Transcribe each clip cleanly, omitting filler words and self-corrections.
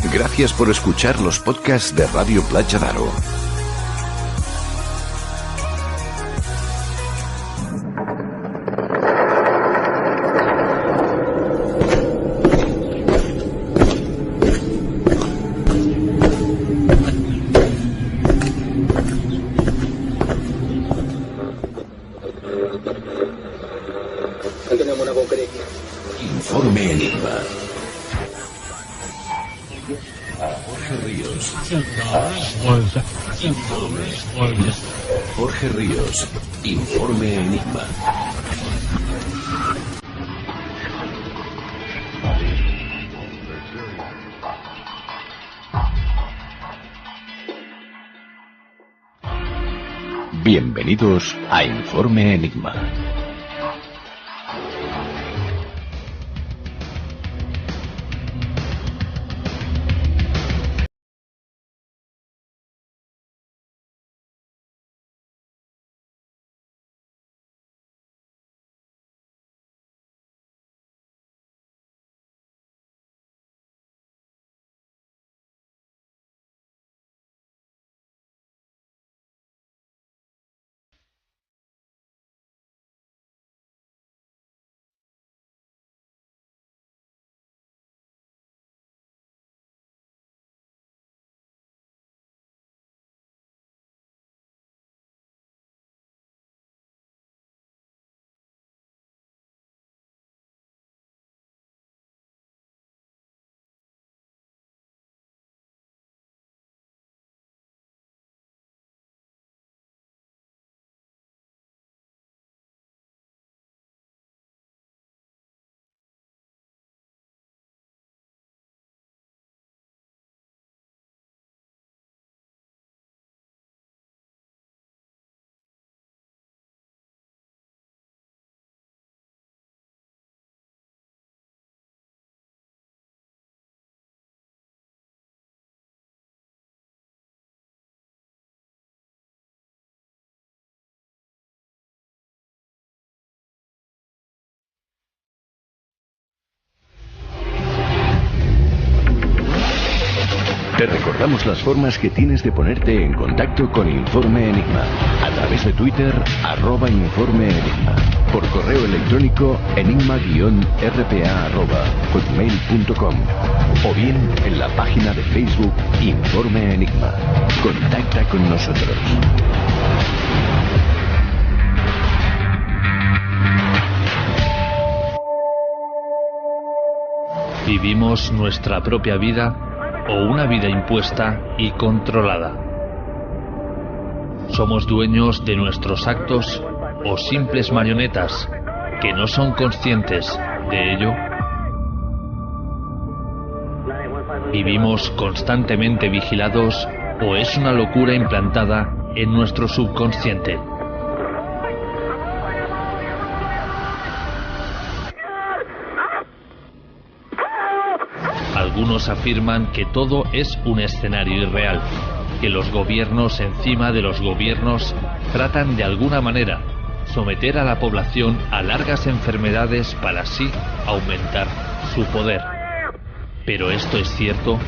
Gracias por escuchar los podcasts de Radio Platja d'Aro. Informe Enigma. Jorge Ríos, Informe Enigma. Bienvenidos a Informe Enigma. Te recordamos las formas que tienes de ponerte en contacto con Informe Enigma. A través de Twitter, @Informe Enigma. Por correo electrónico, enigma-rpa@hotmail.com. O bien en la página de Facebook Informe Enigma. Contacta con nosotros. ¿Vivimos nuestra propia vida o una vida impuesta y controlada? ¿Somos dueños de nuestros actos o simples marionetas que no son conscientes de ello? ¿Vivimos constantemente vigilados o es una locura implantada en nuestro subconsciente? Algunos afirman que todo es un escenario irreal, que los gobiernos encima de los gobiernos tratan de alguna manera someter a la población a largas enfermedades para así aumentar su poder. ¿Pero esto es cierto?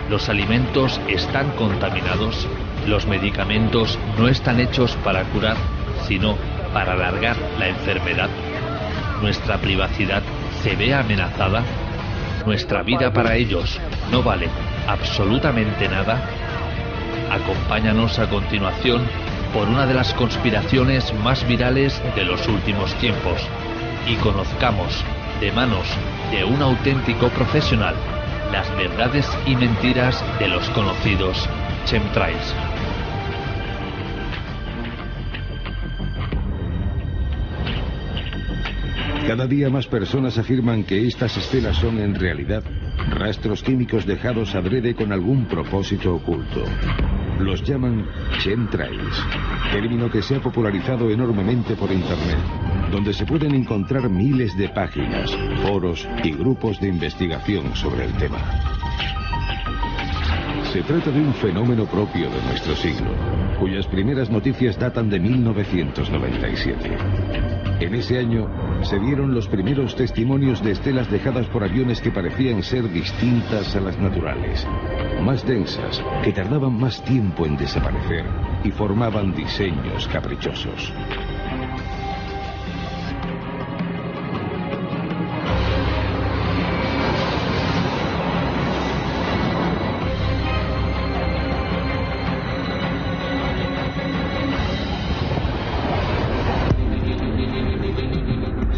¿Los alimentos están contaminados? ¿Los medicamentos no están hechos para curar, sino para alargar la enfermedad? ¿Nuestra privacidad se ve amenazada? ¿Nuestra vida para ellos no vale absolutamente nada? Acompáñanos a continuación por una de las conspiraciones más virales de los últimos tiempos y conozcamos de manos de un auténtico profesional las verdades y mentiras de los conocidos chemtrails. Cada día más personas afirman que estas escenas son en realidad rastros químicos dejados adrede con algún propósito oculto. Los llaman chemtrails, término que se ha popularizado enormemente por Internet, donde se pueden encontrar miles de páginas, foros y grupos de investigación sobre el tema. Se trata de un fenómeno propio de nuestro siglo, cuyas primeras noticias datan de 1997. En ese año se dieron los primeros testimonios de estelas dejadas por aviones que parecían ser distintas a las naturales, más densas, que tardaban más tiempo en desaparecer y formaban diseños caprichosos.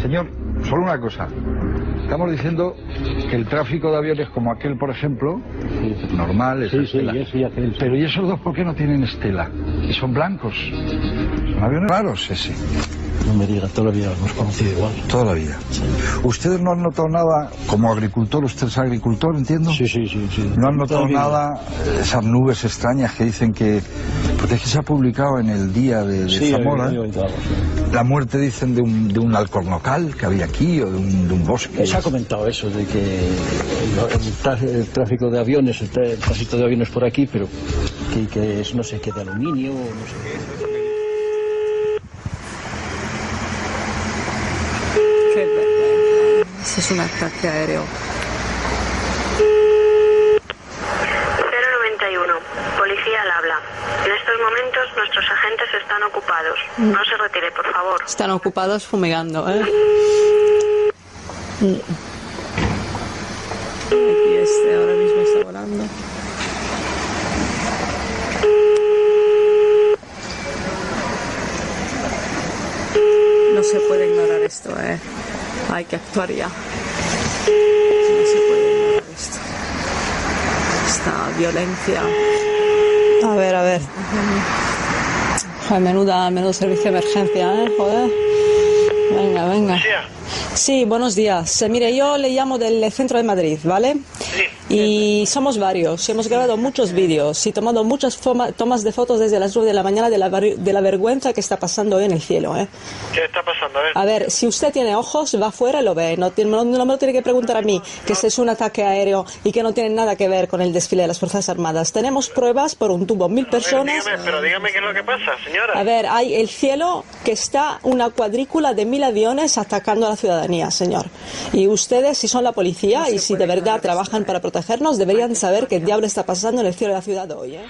Señor, solo una cosa. Estamos diciendo que el tráfico de aviones como aquel, por ejemplo, normal, es estela. Pero ¿y esos dos por qué no tienen estela? Y son blancos. Son aviones raros ese. No me diga, toda la vida hemos conocido igual. Toda la vida. Sí. ¿Ustedes no han notado nada, como agricultor, usted es agricultor, entiendo? Sí. ¿No han notado nada, esas nubes extrañas que dicen que... Porque es que se ha publicado en el día de Zamora, la muerte, dicen, de un alcornocal que había aquí, o de un bosque. Se ha comentado eso, de que el tráfico de aviones, el tránsito de aviones por aquí, pero que es no sé qué de aluminio, no sé qué. Es un ataque aéreo. 091, policía al habla. En estos momentos nuestros agentes están ocupados. No se retire, por favor. Están ocupados fumigando, ¿eh? Aquí ahora mismo está volando. No se puede ignorar esto, ¿eh? Hay que actuar ya. No se puede ignorar esto. Esta violencia. A ver. Joder, menudo servicio de emergencia, ¿eh? Joder. Venga. Sí, buenos días. Mire, yo le llamo del centro de Madrid, ¿vale? Sí. Y somos varios. Hemos grabado muchos vídeos y tomado muchas tomas de fotos desde las 9 de la mañana de la vergüenza que está pasando hoy en el cielo, ¿eh? ¿Qué está pasando? A ver, si usted tiene ojos, va afuera y lo ve. No me lo tiene que preguntar a mí, que este es un ataque aéreo y que no tiene nada que ver con el desfile de las Fuerzas Armadas. Tenemos pruebas por un tubo, 1000 personas. Dígame qué es lo que pasa, señora. A ver, hay el cielo que está una cuadrícula de 1000 aviones atacando a la ciudadanía, señor. Y ustedes, si son la policía y si de verdad trabajan para protegernos, deberían saber qué diablo está pasando en el cielo de la ciudad hoy, ¿eh?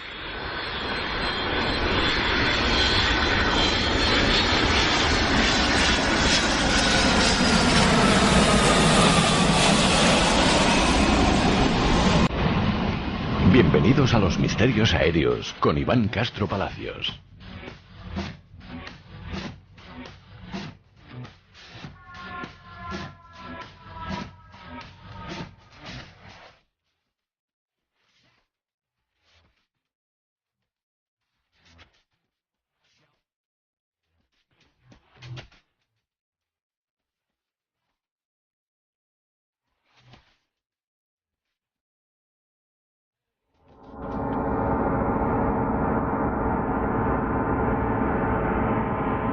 Bienvenidos a los misterios aéreos con Iván Castro Palacios.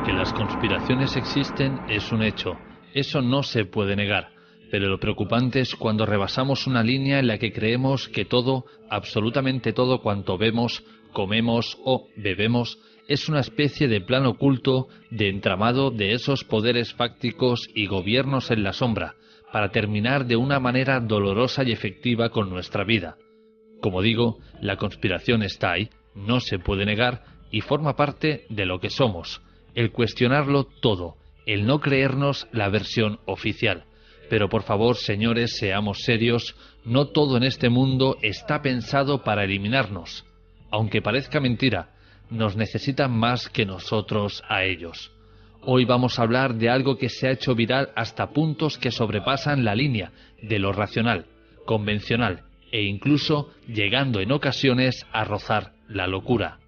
Las conspiraciones existen es un hecho, eso no se puede negar, pero lo preocupante es cuando rebasamos una línea en la que creemos que todo, absolutamente todo cuanto vemos, comemos o bebemos, es una especie de plan oculto de entramado de esos poderes fácticos y gobiernos en la sombra, para terminar de una manera dolorosa y efectiva con nuestra vida. Como digo, la conspiración está ahí, no se puede negar y forma parte de lo que somos. El cuestionarlo todo, el no creernos la versión oficial. Pero por favor, señores, seamos serios, no todo en este mundo está pensado para eliminarnos. Aunque parezca mentira, nos necesitan más que nosotros a ellos. Hoy vamos a hablar de algo que se ha hecho viral hasta puntos que sobrepasan la línea de lo racional, convencional e incluso llegando en ocasiones a rozar la locura.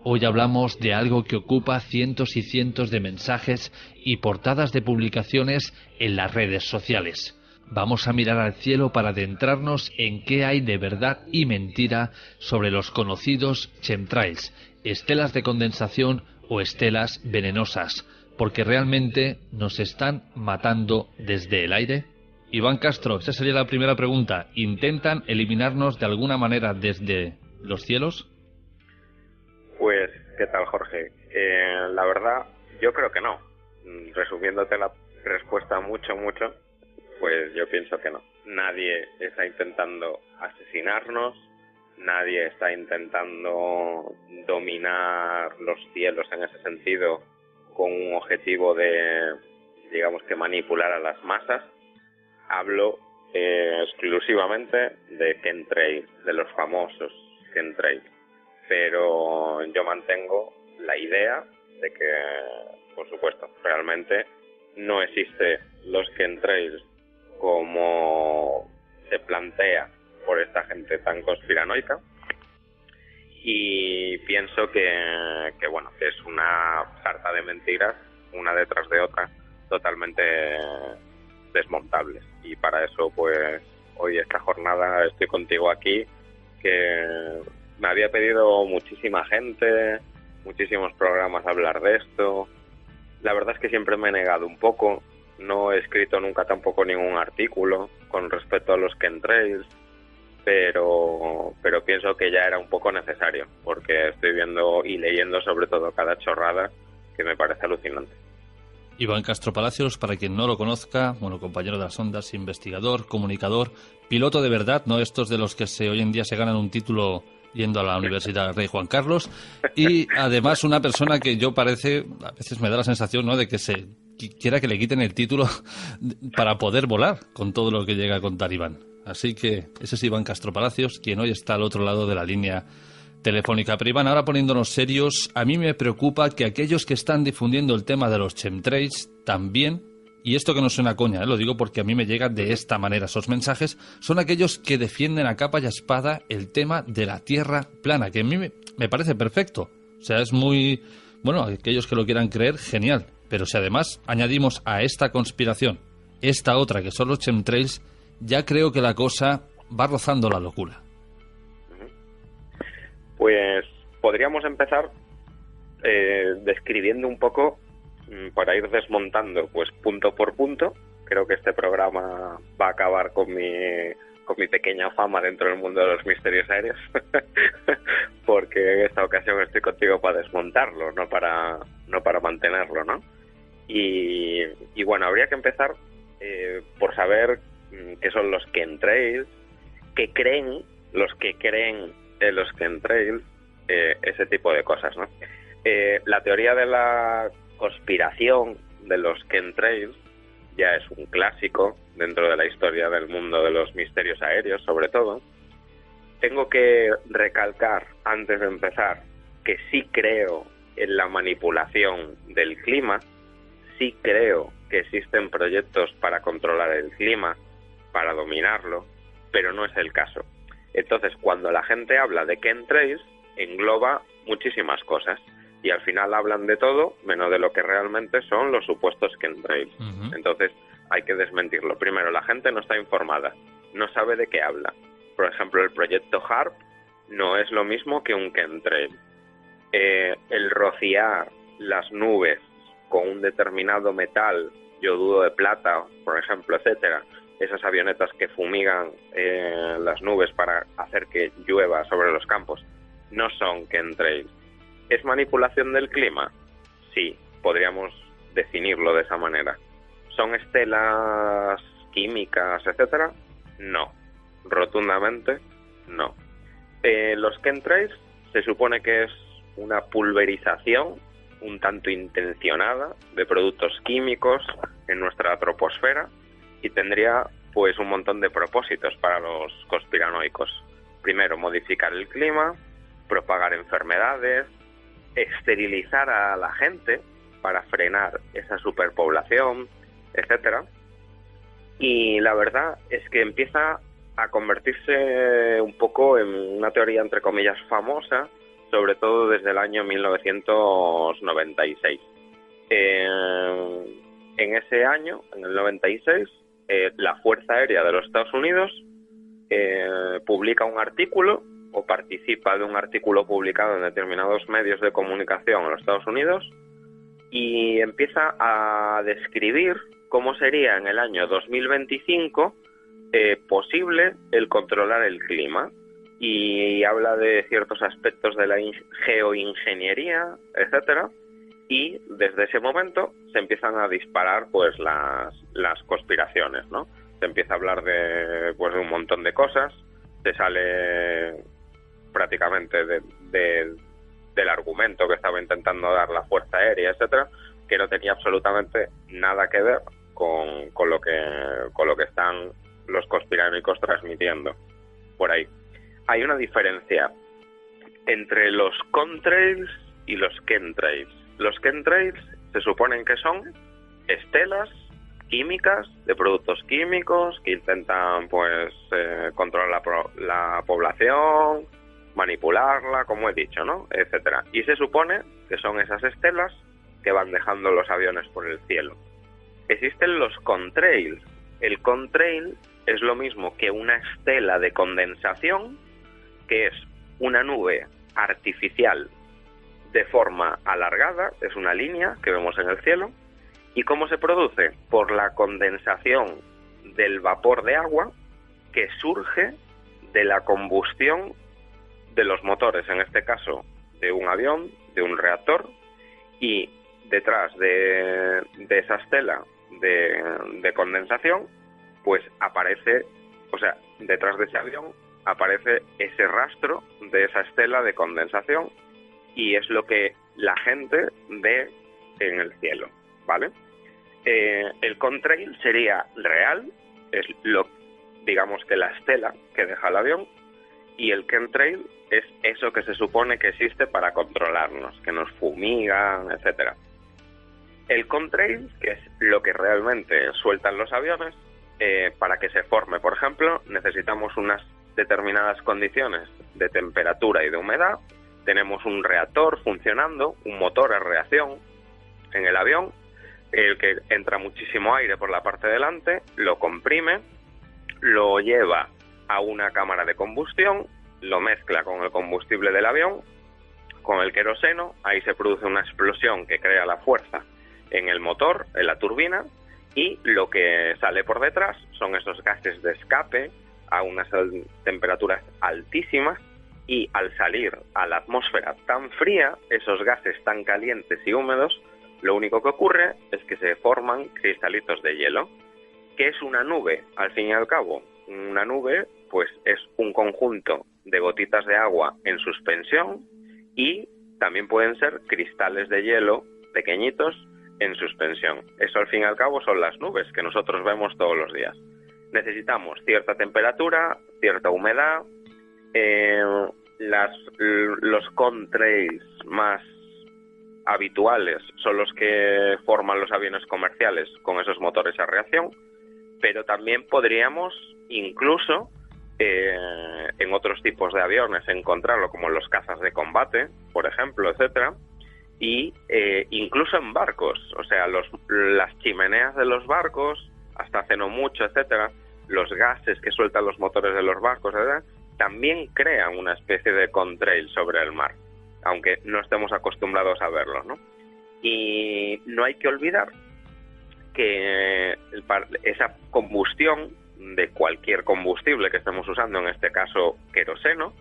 Hoy hablamos de algo que ocupa cientos y cientos de mensajes y portadas de publicaciones en las redes sociales. Vamos a mirar al cielo para adentrarnos en qué hay de verdad y mentira sobre los conocidos chemtrails, estelas de condensación o estelas venenosas, porque realmente nos están matando desde el aire. Iván Castro, esa sería la primera pregunta. ¿Intentan eliminarnos de alguna manera desde los cielos? Pues, ¿qué tal, Jorge? La verdad, yo creo que no. resumiéndote la respuesta mucho, pues yo pienso que no. Nadie está intentando asesinarnos, nadie está intentando dominar los cielos en ese sentido con un objetivo de, digamos, que manipular a las masas. Hablo exclusivamente de chemtrails, de los famosos chemtrails. Pero yo mantengo la idea de que, por supuesto, realmente no existe los chemtrails como se plantea por esta gente tan conspiranoica, y pienso que bueno, que es una sarta de mentiras, una detrás de otra, totalmente desmontables. Y para eso, pues, hoy esta jornada estoy contigo aquí, que me había pedido muchísima gente, muchísimos programas hablar de esto. La verdad es que siempre me he negado un poco, no he escrito nunca tampoco ningún artículo con respecto a los chemtrails, pero pienso que ya era un poco necesario, porque estoy viendo y leyendo sobre todo cada chorrada que me parece alucinante. Iván Castro Palacios, para quien no lo conozca, bueno, compañero de las ondas, investigador, comunicador, piloto de verdad, no estos de los que hoy en día se ganan un título yendo a la Universidad Rey Juan Carlos, y además una persona que yo parece, a veces me da la sensación, ¿no?, de que se quiera que le quiten el título para poder volar con todo lo que llega a contar Iván. Así que ese es Iván Castro Palacios, quien hoy está al otro lado de la línea telefónica. Pero Iván, ahora poniéndonos serios, a mí me preocupa que aquellos que están difundiendo el tema de los chemtrails también, y esto que no suena coña, lo digo porque a mí me llegan de esta manera esos mensajes, son aquellos que defienden a capa y a espada el tema de la Tierra plana, que a mí me parece perfecto. O sea, es muy... Bueno, aquellos que lo quieran creer, genial. Pero si además añadimos a esta conspiración esta otra, que son los chemtrails, ya creo que la cosa va rozando la locura. Pues podríamos empezar describiendo un poco, para ir desmontando pues punto por punto. Creo que este programa va a acabar con mi pequeña fama dentro del mundo de los misterios aéreos, porque en esta ocasión estoy contigo para desmontarlo, no para mantenerlo, ¿no? Y bueno, habría que empezar por saber qué son los chemtrails, qué creen los que creen en los chemtrails, ese tipo de cosas, ¿no? La teoría de la conspiración de los chemtrails ya es un clásico dentro de la historia del mundo de los misterios aéreos, sobre todo. Tengo que recalcar, antes de empezar, que sí creo en la manipulación del clima, sí creo que existen proyectos para controlar el clima, para dominarlo, pero no es el caso. Entonces, cuando la gente habla de chemtrails, engloba muchísimas cosas, y al final hablan de todo menos de lo que realmente son los supuestos chemtrails. Entonces hay que desmentirlo. Primero, la gente no está informada, no sabe de qué habla. Por ejemplo, el proyecto HAARP no es lo mismo que un chemtrail. El rociar las nubes con un determinado metal, yoduro de plata, por ejemplo, etcétera, esas avionetas que fumigan las nubes para hacer que llueva sobre los campos, no son chemtrails. ¿Es manipulación del clima? Sí, podríamos definirlo de esa manera. ¿Son estelas químicas, etcétera? No, rotundamente no. Los chemtrails se supone que es una pulverización un tanto intencionada de productos químicos en nuestra troposfera, y tendría pues un montón de propósitos para los conspiranoicos. Primero, modificar el clima, propagar enfermedades, esterilizar a la gente para frenar esa superpoblación, etcétera. Y la verdad es que empieza a convertirse un poco en una teoría entre comillas famosa, sobre todo desde el año 1996. En ese año, en el 96, la Fuerza Aérea de los Estados Unidos publica un artículo, o participa de un artículo publicado en determinados medios de comunicación en los Estados Unidos, y empieza a describir cómo sería en el año 2025 posible el controlar el clima, y habla de ciertos aspectos de la geoingeniería, etcétera, y desde ese momento se empiezan a disparar pues las conspiraciones, ¿no? Se empieza a hablar de un montón de cosas, se sale prácticamente del argumento que estaba intentando dar la Fuerza Aérea, etcétera, que no tenía absolutamente nada que ver con lo que están los conspiranoicos transmitiendo por ahí. Hay una diferencia entre los contrails y los chemtrails. Los chemtrails se suponen que son estelas químicas de productos químicos que intentan controlar la población, manipularla, como he dicho, ¿no? Etcétera. Y se supone que son esas estelas que van dejando los aviones por el cielo. Existen los contrails. El contrail es lo mismo que una estela de condensación, que es una nube artificial de forma alargada, es una línea que vemos en el cielo. ¿Y cómo se produce? Por la condensación del vapor de agua que surge de la combustión de los motores, en este caso de un avión, de un reactor, y detrás de esa estela de condensación, pues aparece, detrás de ese avión aparece ese rastro de esa estela de condensación, y es lo que la gente ve en el cielo, ¿vale? El contrail sería real, es digamos que la estela que deja el avión, y el chemtrail es eso que se supone que existe para controlarnos, que nos fumigan, etcétera. El contrail, que es lo que realmente sueltan los aviones, para que se forme, por ejemplo, necesitamos unas determinadas condiciones de temperatura y de humedad. Tenemos un reactor funcionando, un motor a reacción en el avión, el que entra muchísimo aire por la parte de delante, lo comprime, lo lleva a una cámara de combustión, lo mezcla con el combustible del avión, con el queroseno, ahí se produce una explosión que crea la fuerza en el motor, en la turbina, y lo que sale por detrás son esos gases de escape a unas temperaturas altísimas, y al salir a la atmósfera tan fría, esos gases tan calientes y húmedos, lo único que ocurre es que se forman cristalitos de hielo. ¿Qué es una nube? Al fin y al cabo, una nube pues es un conjunto de gotitas de agua en suspensión, y también pueden ser cristales de hielo pequeñitos en suspensión. Eso al fin y al cabo son las nubes que nosotros vemos todos los días. Necesitamos cierta temperatura, cierta humedad. Los contrails más habituales son los que forman los aviones comerciales con esos motores a reacción, pero también podríamos incluso en otros tipos de aviones encontrarlo, como en los cazas de combate, por ejemplo, etcétera, y incluso en barcos, las chimeneas de los barcos, hasta hace no mucho, etcétera, los gases que sueltan los motores de los barcos, etcétera, también crean una especie de contrail sobre el mar, aunque no estemos acostumbrados a verlo, ¿no? Y no hay que olvidar que esa combustión de cualquier combustible que estemos usando, en este caso queroseno,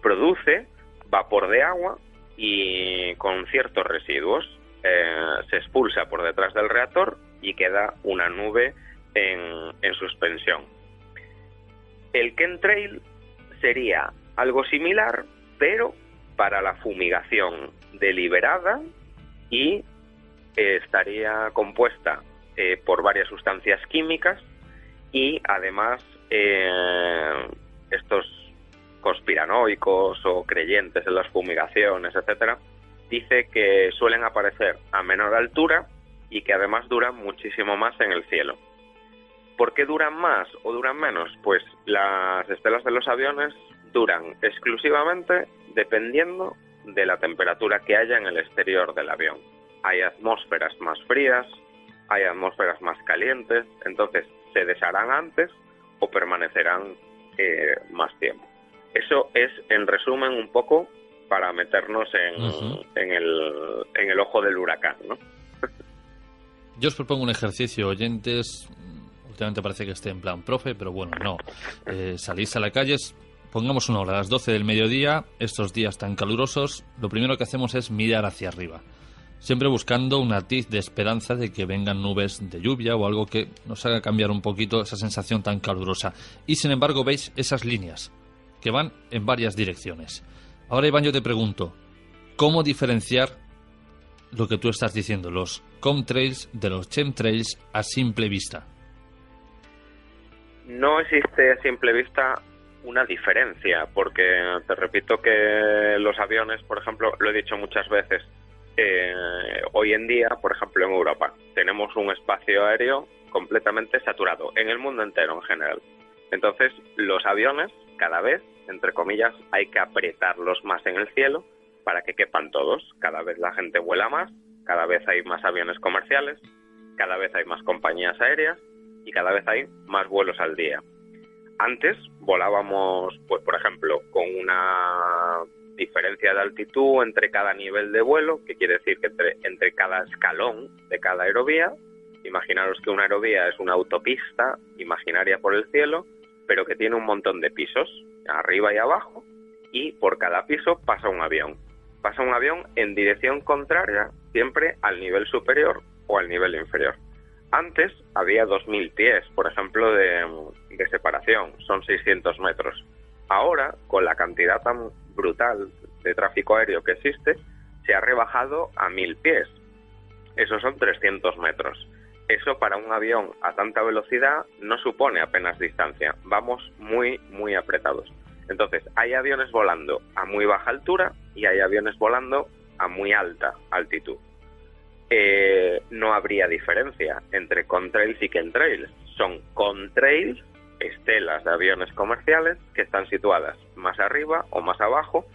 produce vapor de agua y con ciertos residuos se expulsa por detrás del reactor y queda una nube en suspensión. El chemtrail sería algo similar, pero para la fumigación deliberada, y estaría compuesta por varias sustancias químicas, y además estos conspiranoicos o creyentes en las fumigaciones, etcétera, dice que suelen aparecer a menor altura y que además duran muchísimo más en el cielo. ¿Por qué duran más o duran menos? Pues las estelas de los aviones duran exclusivamente dependiendo de la temperatura que haya en el exterior del avión. Hay atmósferas más frías, hay atmósferas más calientes, entonces se desharán antes o permanecerán más tiempo. Eso es, en resumen, un poco para meternos en el ojo del huracán, ¿no? Yo os propongo un ejercicio, oyentes. Últimamente parece que esté en plan profe, pero bueno, no. Salís a la calle, pongamos una hora, a las 12 del mediodía, estos días tan calurosos, lo primero que hacemos es mirar hacia arriba. siempre buscando un matiz de esperanza de que vengan nubes de lluvia o algo que nos haga cambiar un poquito esa sensación tan calurosa. Y sin embargo veis esas líneas que van en varias direcciones. Ahora, Iván, yo te pregunto, ¿cómo diferenciar lo que tú estás diciendo, los comtrails de los chemtrails a simple vista? No existe a simple vista una diferencia, porque te repito que los aviones, por ejemplo, lo he dicho muchas veces, hoy en día, por ejemplo, en Europa, tenemos un espacio aéreo completamente saturado, en el mundo entero en general. Entonces, los aviones, cada vez, entre comillas, hay que apretarlos más en el cielo para que quepan todos. Cada vez la gente vuela más, cada vez hay más aviones comerciales, cada vez hay más compañías aéreas y cada vez hay más vuelos al día. Antes volábamos, pues por ejemplo, con una diferencia de altitud entre cada nivel de vuelo, que quiere decir que entre cada escalón de cada aerovía. Imaginaros que una aerovía es una autopista imaginaria por el cielo, pero que tiene un montón de pisos, arriba y abajo, y por cada piso pasa un avión. Pasa un avión en dirección contraria, siempre al nivel superior o al nivel inferior. Antes había 2.000 pies, por ejemplo, de separación, son 600 metros. Ahora, con la cantidad tan brutal de tráfico aéreo que existe, se ha rebajado a 1.000 pies. Esos son 300 metros. Eso para un avión a tanta velocidad no supone apenas distancia. Vamos muy, muy apretados. Entonces, hay aviones volando a muy baja altura y hay aviones volando a muy alta altitud. No habría diferencia entre contrails y chemtrails. Son contrails, estelas de aviones comerciales que están situadas más arriba o más abajo,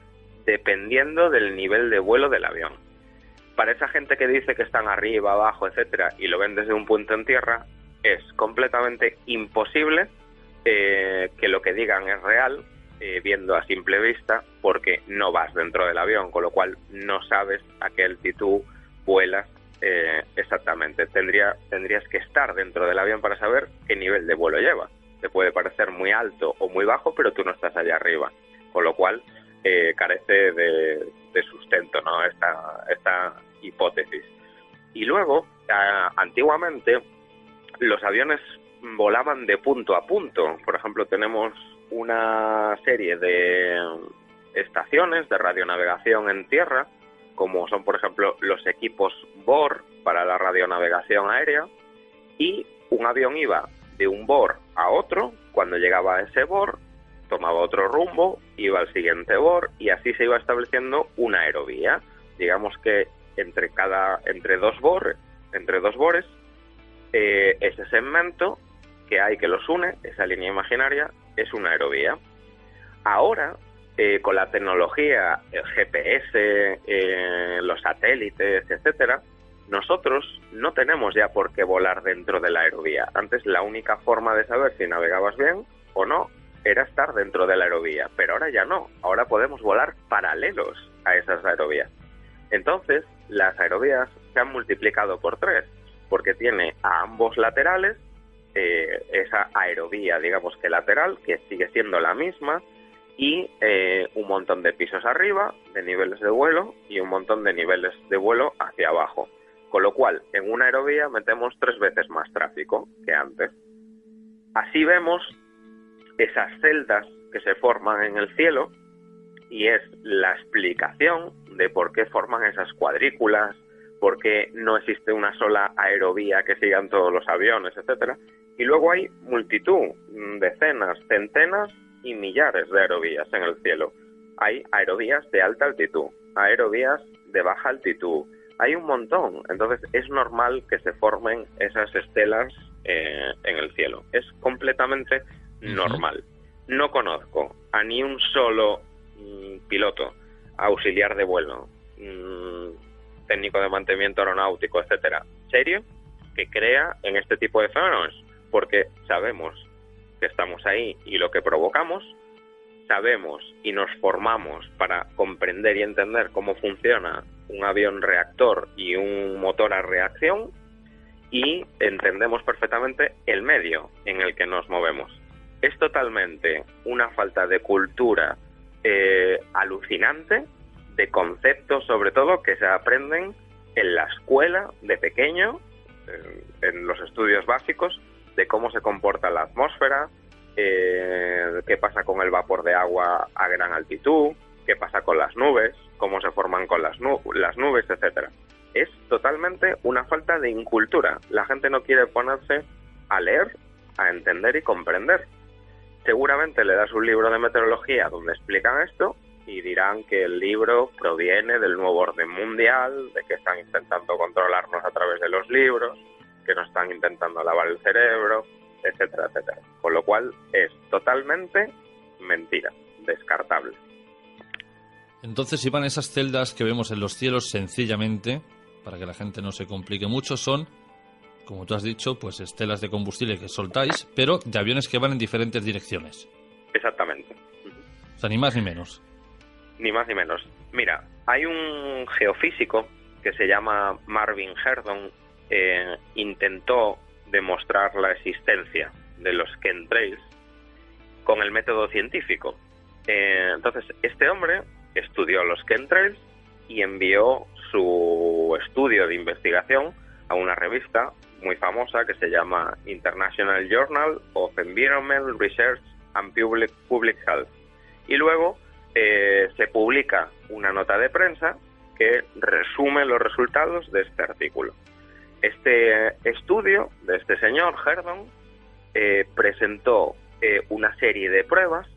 dependiendo del nivel de vuelo del avión. Para esa gente que dice que están arriba, abajo, etcétera, y lo ven desde un punto en tierra, es completamente imposible que lo que digan es real, viendo a simple vista, porque no vas dentro del avión, con lo cual no sabes a qué altitud vuelas exactamente. Tendrías que estar dentro del avión para saber qué nivel de vuelo lleva. Te puede parecer muy alto o muy bajo, pero tú no estás allá arriba, con lo cual carece de sustento, ¿no? Esta hipótesis. Y luego, antiguamente, los aviones volaban de punto a punto. Por ejemplo, tenemos una serie de estaciones de radionavegación en tierra, como son, por ejemplo, los equipos BOR para la radionavegación aérea, y un avión iba de un BOR a otro. Cuando llegaba a ese BOR, tomaba otro rumbo, iba al siguiente BOR, y así se iba estableciendo una aerovía. Digamos que entre dos BORes, ese segmento que hay que los une, esa línea imaginaria, es una aerovía. Ahora, con la tecnología, el GPS, los satélites, etcétera, nosotros no tenemos ya por qué volar dentro de la aerovía. Antes la única forma de saber si navegabas bien o no era estar dentro de la aerovía, pero ahora ya no. Ahora podemos volar paralelos a esas aerovías. Entonces, las aerovías se han multiplicado por 3, porque tiene a ambos laterales esa aerovía, digamos que lateral, que sigue siendo la misma, y un montón de pisos arriba, de niveles de vuelo, y un montón de niveles de vuelo hacia abajo. Con lo cual, en una aerovía metemos 3 veces más tráfico que antes. Así vemos esas celdas que se forman en el cielo, y es la explicación de por qué forman esas cuadrículas, por qué no existe una sola aerovía que sigan todos los aviones, etcétera. Y luego hay multitud, decenas, centenas y millares de aerovías en el cielo. Hay aerovías de alta altitud, aerovías de baja altitud, hay un montón. Entonces es normal que se formen esas estelas en el cielo. Es completamente normal. No conozco a ni un solo piloto, auxiliar de vuelo, técnico de mantenimiento aeronáutico, etcétera, serio, que crea en este tipo de fenómenos, porque sabemos que estamos ahí y lo que provocamos, sabemos y nos formamos para comprender y entender cómo funciona un avión reactor y un motor a reacción, y entendemos perfectamente el medio en el que nos movemos. Es totalmente una falta de cultura alucinante, de conceptos sobre todo que se aprenden en la escuela de pequeño, en los estudios básicos, de cómo se comporta la atmósfera, qué pasa con el vapor de agua a gran altitud, qué pasa con las nubes, cómo se forman con las nubes, etcétera. Es totalmente una falta de incultura. La gente no quiere ponerse a leer, a entender y comprender. Seguramente le das un libro de meteorología donde explican esto y dirán que el libro proviene del nuevo orden mundial, de que están intentando controlarnos a través de los libros, que nos están intentando lavar el cerebro, etcétera, etcétera. Con lo cual es totalmente mentira, descartable. Entonces, Iván, esas celdas que vemos en los cielos, sencillamente, para que la gente no se complique mucho, son, como tú has dicho, pues estelas de combustible que soltáis, pero de aviones que van en diferentes direcciones. Exactamente. O sea, ni más ni menos. Ni más ni menos. Mira, hay un geofísico que se llama Marvin Herdon, intentó demostrar la existencia de los chemtrails con el método científico. Entonces, este hombre estudió los chemtrails y envió su estudio de investigación a una revista muy famosa que se llama International Journal of Environmental Research and Public Health. Y luego se publica una nota de prensa que resume los resultados de este artículo. Este estudio de este señor Herdon presentó una serie de pruebas,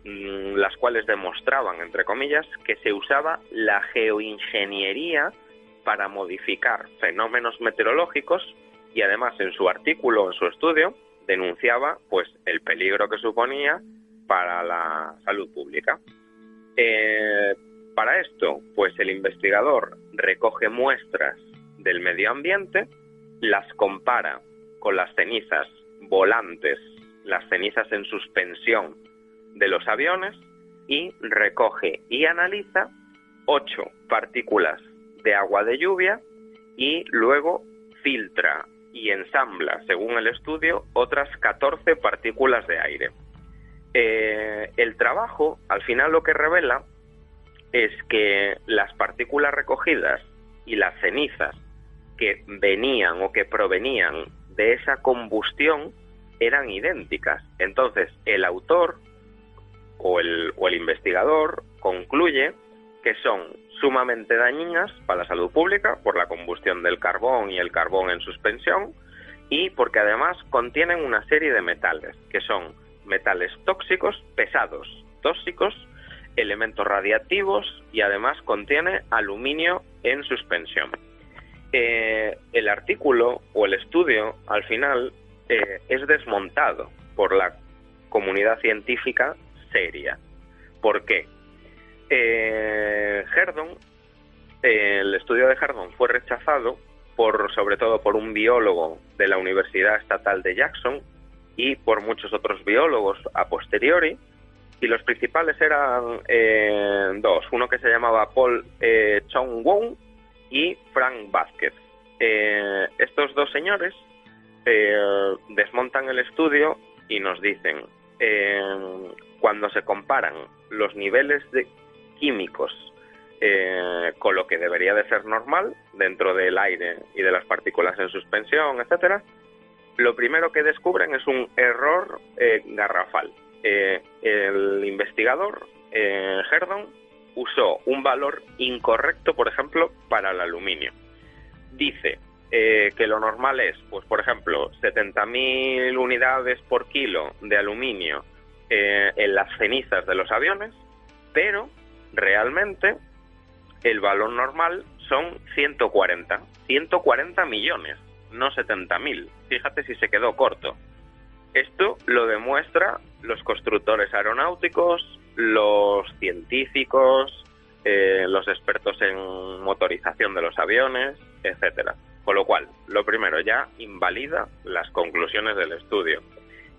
las cuales demostraban, entre comillas, que se usaba la geoingeniería para modificar fenómenos meteorológicos, y además en su artículo, en su estudio, denunciaba pues el peligro que suponía para la salud pública. Para esto, pues el investigador recoge muestras del medio ambiente, las compara con las cenizas volantes, las cenizas en suspensión de los aviones, y recoge y analiza 8 partículas de agua de lluvia y luego filtra y ensambla, según el estudio, otras 14 partículas de aire. El trabajo, al final, lo que revela es que las partículas recogidas y las cenizas que venían o que provenían de esa combustión eran idénticas. Entonces, el autor o el investigador concluye que son sumamente dañinas para la salud pública por la combustión del carbón y el carbón en suspensión, y porque además contienen una serie de metales, que son metales tóxicos, pesados, tóxicos, elementos radiactivos, y además contiene aluminio en suspensión. El artículo o el estudio, al final, es desmontado por la comunidad científica seria. ¿Por qué? El estudio de Herdon fue rechazado sobre todo por un biólogo de la Universidad Estatal de Jackson y por muchos otros biólogos a posteriori, y los principales eran dos, uno que se llamaba Paul Chong-Won y Frank Vázquez. Estos dos señores desmontan el estudio y nos dicen, cuando se comparan los niveles de químicos con lo que debería de ser normal dentro del aire y de las partículas en suspensión, etcétera, lo primero que descubren es un error garrafal. El investigador Herdon usó un valor incorrecto, por ejemplo, para el aluminio. Dice que lo normal es, pues por ejemplo, 70.000 unidades por kilo de aluminio en las cenizas de los aviones, pero realmente el valor normal son 140 millones, no 70.000. Fíjate si se quedó corto. Esto lo demuestra los constructores aeronáuticos, los científicos, los expertos en motorización de los aviones, etcétera. Con lo cual, lo primero, ya invalida las conclusiones del estudio.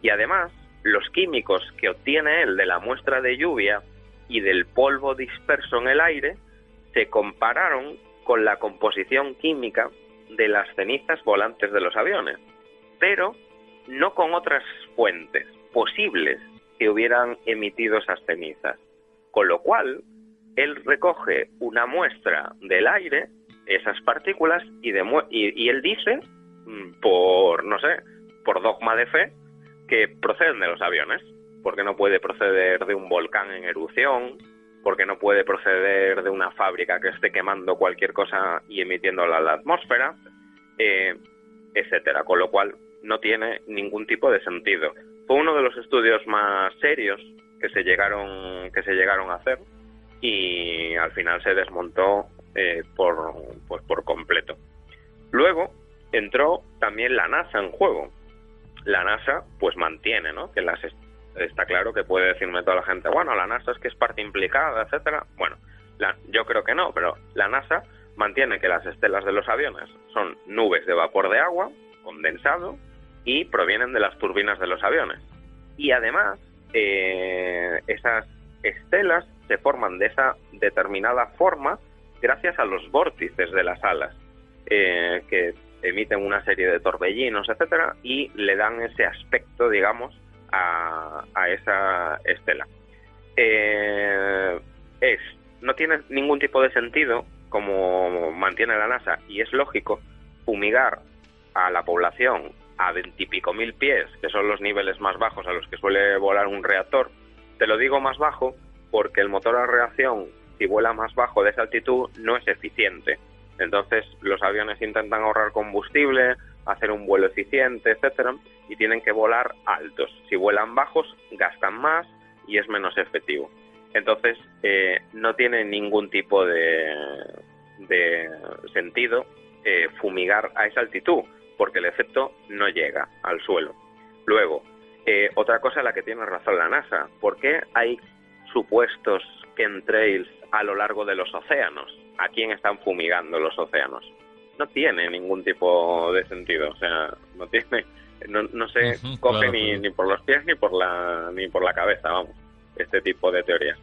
Y además, los químicos que obtiene él de la muestra de lluvia y del polvo disperso en el aire se compararon con la composición química de las cenizas volantes de los aviones, pero no con otras fuentes posibles que hubieran emitido esas cenizas. Con lo cual, él recoge una muestra del aire esas partículas y él dice, por dogma de fe, que proceden de los aviones, porque no puede proceder de un volcán en erupción, porque no puede proceder de una fábrica que esté quemando cualquier cosa y emitiéndola a la atmósfera, etcétera, con lo cual no tiene ningún tipo de sentido. Fue uno de los estudios más serios que se llegaron a hacer y al final se desmontó por completo. Luego entró también la NASA en juego. La NASA pues mantiene, ¿no?, que está claro que puede decirme toda la gente, bueno, la NASA es que es parte implicada, etcétera. Bueno, yo creo que no, pero la NASA mantiene que las estelas de los aviones son nubes de vapor de agua condensado y provienen de las turbinas de los aviones. Y además, esas estelas se forman de esa determinada forma gracias a los vórtices de las alas, que emiten una serie de torbellinos, etcétera, y le dan ese aspecto, digamos, a esa estela. No tiene ningún tipo de sentido, como mantiene la NASA, y es lógico, fumigar a la población a 20 y pico mil pies, que son los niveles más bajos a los que suele volar un reactor. Te lo digo más bajo porque el motor a reacción, si vuela más bajo de esa altitud, no es eficiente. Entonces los aviones intentan ahorrar combustible, hacer un vuelo eficiente, etcétera, y tienen que volar altos. Si vuelan bajos, gastan más y es menos efectivo. Entonces no tiene ningún tipo de sentido fumigar a esa altitud, porque el efecto no llega al suelo. Luego, otra cosa en la que tiene razón la NASA, ¿por qué hay supuestos chemtrails a lo largo de los océanos? ¿A quién están fumigando los océanos? No tiene ningún tipo de sentido, o sea, no se coge ni por los pies ni por la cabeza, vamos, este tipo de teorías.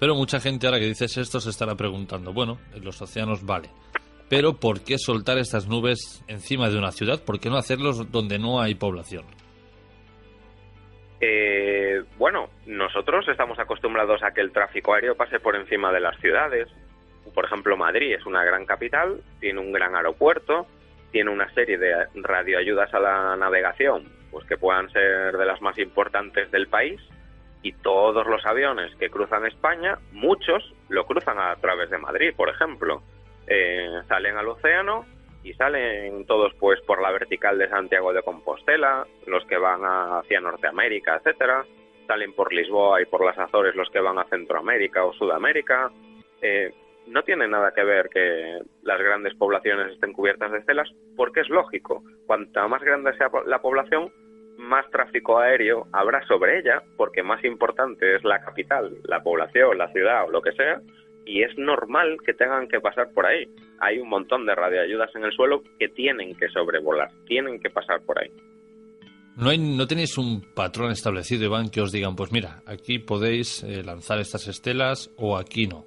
Pero mucha gente, ahora que dices esto, se estará preguntando, bueno, en los océanos vale, pero ¿por qué soltar estas nubes encima de una ciudad? ¿Por qué no hacerlos donde no hay población? Bueno, nosotros estamos acostumbrados a que el tráfico aéreo pase por encima de las ciudades. Por ejemplo, Madrid es una gran capital, tiene un gran aeropuerto, tiene una serie de radioayudas a la navegación, pues que puedan ser de las más importantes del país, y todos los aviones que cruzan España, muchos lo cruzan a través de Madrid, por ejemplo. Salen al océano y salen todos pues por la vertical de Santiago de Compostela, los que van hacia Norteamérica, etcétera. Salen por Lisboa y por las Azores los que van a Centroamérica o Sudamérica. No tiene nada que ver que las grandes poblaciones estén cubiertas de estelas, porque es lógico. Cuanta más grande sea la población, más tráfico aéreo habrá sobre ella, porque más importante es la capital, la población, la ciudad o lo que sea, y es normal que tengan que pasar por ahí. Hay un montón de radioayudas en el suelo que tienen que sobrevolar, tienen que pasar por ahí. ¿No tenéis un patrón establecido, Iván, que os digan, pues mira, aquí podéis lanzar estas estelas o aquí no?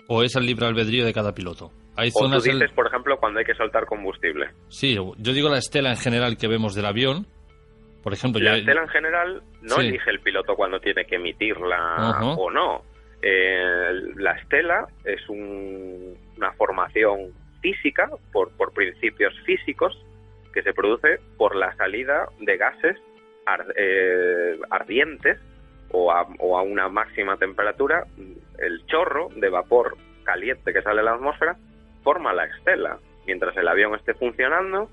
¿O es el libre albedrío de cada piloto? Hay zonas. O tú dices, por ejemplo, cuando hay que soltar combustible. Sí, yo digo la estela en general que vemos del avión. Por ejemplo, la estela en general no elige el piloto cuando tiene que emitirla o no. La estela es una formación física, por principios físicos, que se produce por la salida de gases ardientes o a una máxima temperatura. El chorro de vapor caliente que sale de la atmósfera forma la estela. Mientras el avión esté funcionando,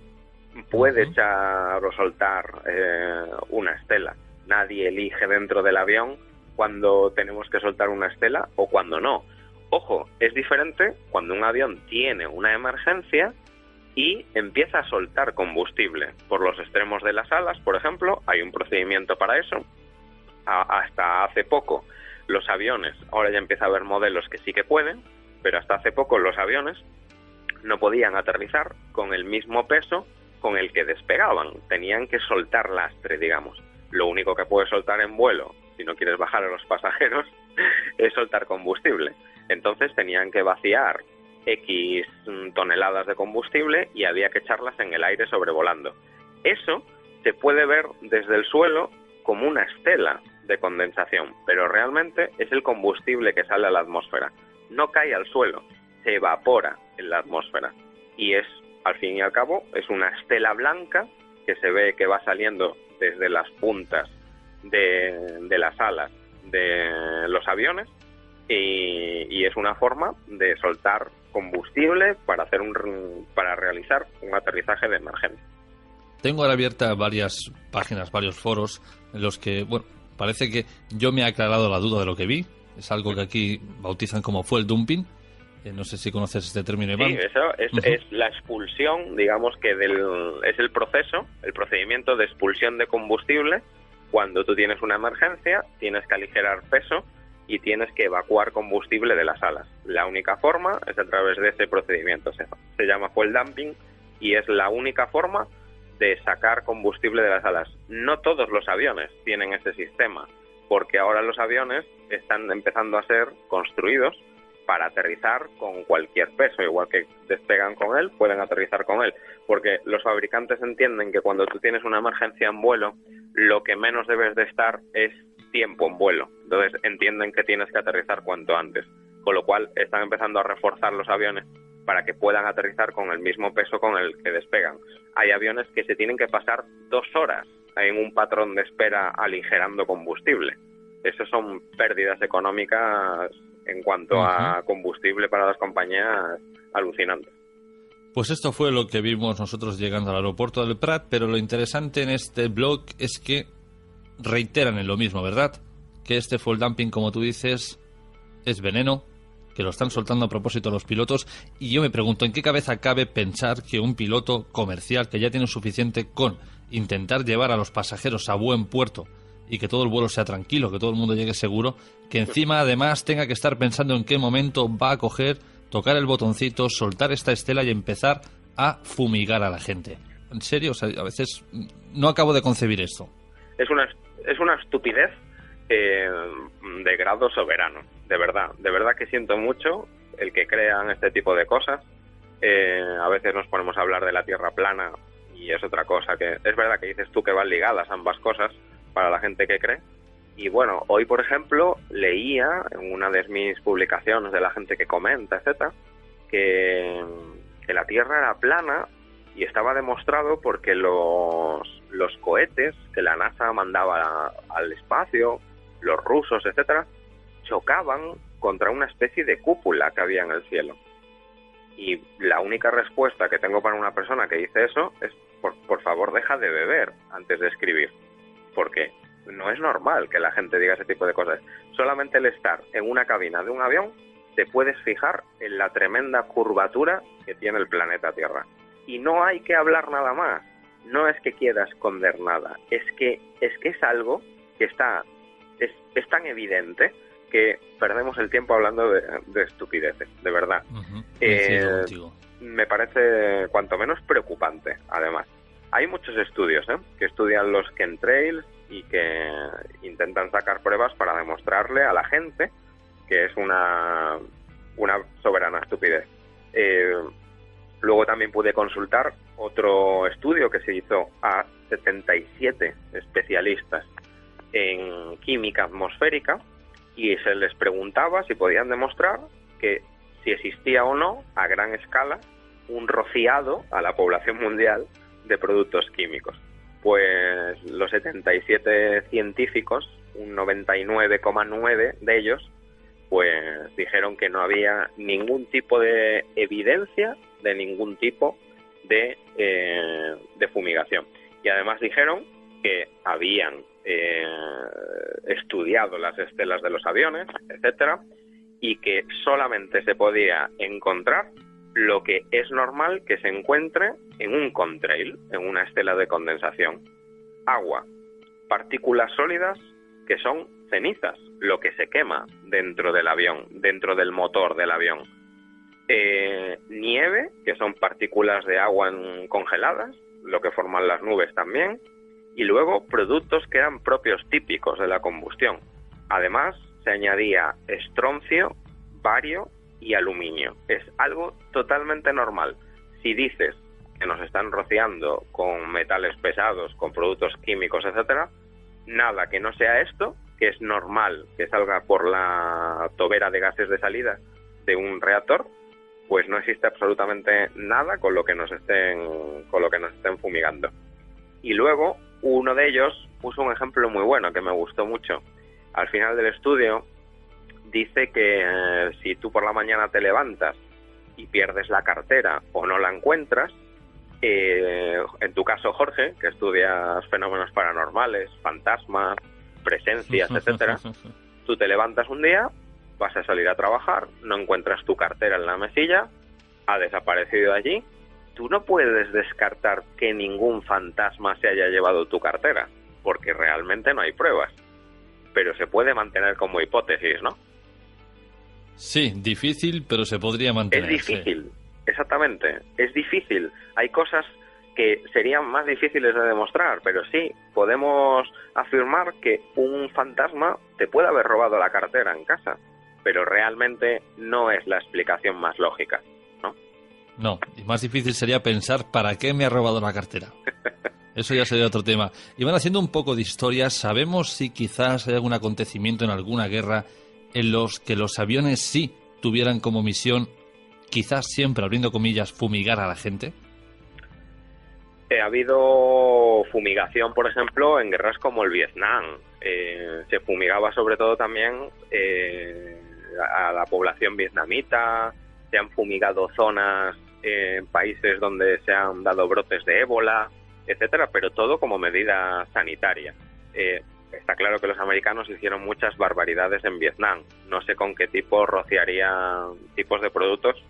puede echar o soltar una estela. Nadie elige dentro del avión cuando tenemos que soltar una estela o cuando no. Ojo, es diferente cuando un avión tiene una emergencia y empieza a soltar combustible por los extremos de las alas, por ejemplo. Hay un procedimiento para eso. Hasta hace poco los aviones, ahora ya empieza a haber modelos que sí que pueden, pero hasta hace poco los aviones no podían aterrizar con el mismo peso con el que despegaban. Tenían que soltar lastre, digamos. Lo único que puedes soltar en vuelo, si no quieres bajar a los pasajeros, es soltar combustible. Entonces tenían que vaciar X toneladas de combustible y había que echarlas en el aire sobrevolando. Eso se puede ver desde el suelo como una estela de condensación, pero realmente es el combustible que sale a la atmósfera. No cae al suelo, se evapora en la atmósfera. Y es, al fin y al cabo, es una estela blanca que se ve que va saliendo desde las puntas de las alas de los aviones y es una forma de soltar combustible para realizar un aterrizaje de emergencia. Tengo ahora abiertas varias páginas, varios foros en los que, bueno, parece que yo me he aclarado la duda de lo que vi. Es algo que aquí bautizan como fuel dumping. No sé si conoces este término, Iván. Sí, eso es la expulsión, digamos que es el procedimiento de expulsión de combustible. Cuando tú tienes una emergencia, tienes que aligerar peso y tienes que evacuar combustible de las alas. La única forma es a través de ese procedimiento. Se llama fuel dumping y es la única forma de sacar combustible de las alas. No todos los aviones tienen ese sistema, porque ahora los aviones están empezando a ser construidos para aterrizar con cualquier peso, igual que despegan con él, pueden aterrizar con él, porque los fabricantes entienden que cuando tú tienes una emergencia en vuelo, lo que menos debes de estar es tiempo en vuelo. Entonces entienden que tienes que aterrizar cuanto antes, con lo cual están empezando a reforzar los aviones para que puedan aterrizar con el mismo peso con el que despegan. Hay aviones que se tienen que pasar 2 horas en un patrón de espera aligerando combustible. Eso son pérdidas económicas en cuanto a combustible para las compañías alucinantes. Pues esto fue lo que vimos nosotros llegando al aeropuerto del Prat, pero lo interesante en este blog es que reiteran en lo mismo, ¿verdad? Que este fuel dumping, como tú dices, es veneno, que lo están soltando a propósito los pilotos, y yo me pregunto, ¿en qué cabeza cabe pensar que un piloto comercial que ya tiene suficiente con intentar llevar a los pasajeros a buen puerto y que todo el vuelo sea tranquilo, que todo el mundo llegue seguro, que encima además tenga que estar pensando en qué momento va a coger, tocar el botoncito, soltar esta estela y empezar a fumigar a la gente? En serio, o sea, a veces no acabo de concebir esto. Es una estupidez de grado soberano, de verdad que siento mucho el que crean este tipo de cosas. A veces nos ponemos a hablar de la Tierra plana y es otra cosa, que es verdad que dices tú que van ligadas ambas cosas para la gente que cree. Y bueno, hoy por ejemplo leía en una de mis publicaciones de la gente que comenta, etcétera, que la Tierra era plana, y estaba demostrado porque los cohetes que la NASA mandaba al espacio, los rusos, etcétera, chocaban contra una especie de cúpula que había en el cielo. Y la única respuesta que tengo para una persona que dice eso es, por favor, deja de beber antes de escribir, porque no es normal que la gente diga ese tipo de cosas. Solamente el estar en una cabina de un avión te puedes fijar en la tremenda curvatura que tiene el planeta Tierra. Y no hay que hablar nada más. No es que quiera esconder nada. Es que es algo que es tan evidente que perdemos el tiempo hablando de estupideces, de verdad. Me parece cuanto menos preocupante, además. Hay muchos estudios que estudian los chemtrails y que intentan sacar pruebas para demostrarle a la gente que es una soberana estupidez. Luego también pude consultar otro estudio que se hizo a 77 especialistas en química atmosférica y se les preguntaba si podían demostrar que si existía o no a gran escala un rociado a la población mundial de productos químicos. Pues los 77 científicos, un 99,9 de ellos, pues dijeron que no había ningún tipo de evidencia de ningún tipo de fumigación. Y además dijeron que habían estudiado las estelas de los aviones, etcétera, y que solamente se podía encontrar lo que es normal que se encuentre en un contrail, en una estela de condensación. Agua, partículas sólidas que son cenizas, lo que se quema dentro del avión, dentro del motor del avión. Nieve, que son partículas de agua congeladas, lo que forman las nubes también, y luego productos que eran propios típicos de la combustión. Además, se añadía estroncio, bario y aluminio. Es algo totalmente normal. Si dices que nos están rociando con metales pesados, con productos químicos, etcétera, nada que no sea esto, que es normal que salga por la tobera de gases de salida de un reactor, pues no existe absolutamente nada con lo que nos estén fumigando. Y luego uno de ellos puso un ejemplo muy bueno que me gustó mucho. Al final del estudio dice que si tú por la mañana te levantas y pierdes la cartera o no la encuentras, en tu caso, Jorge, que estudias fenómenos paranormales, fantasmas, presencias, etcétera, tú te levantas un día, vas a salir a trabajar, no encuentras tu cartera en la mesilla, ha desaparecido allí, tú no puedes descartar que ningún fantasma se haya llevado tu cartera, porque realmente no hay pruebas, pero se puede mantener como hipótesis, ¿no? Sí, difícil, pero se podría mantener. Es difícil, exactamente, es difícil. Hay cosas que serían más difíciles de demostrar, pero sí, podemos afirmar que un fantasma te puede haber robado la cartera en casa, pero realmente no es la explicación más lógica, ¿no? No, y más difícil sería pensar ¿para qué me ha robado la cartera? Eso ya sería otro tema. Y van haciendo un poco de historia, ¿sabemos si quizás hay algún acontecimiento en alguna guerra en los que los aviones sí tuvieran como misión, quizás siempre, abriendo comillas, fumigar a la gente? Ha habido fumigación, por ejemplo, en guerras como el Vietnam. Se fumigaba sobre todo también a la población vietnamita, se han fumigado zonas en países donde se han dado brotes de ébola, etcétera, pero todo como medida sanitaria. Está claro que los americanos hicieron muchas barbaridades en Vietnam. No sé con qué tipos de productos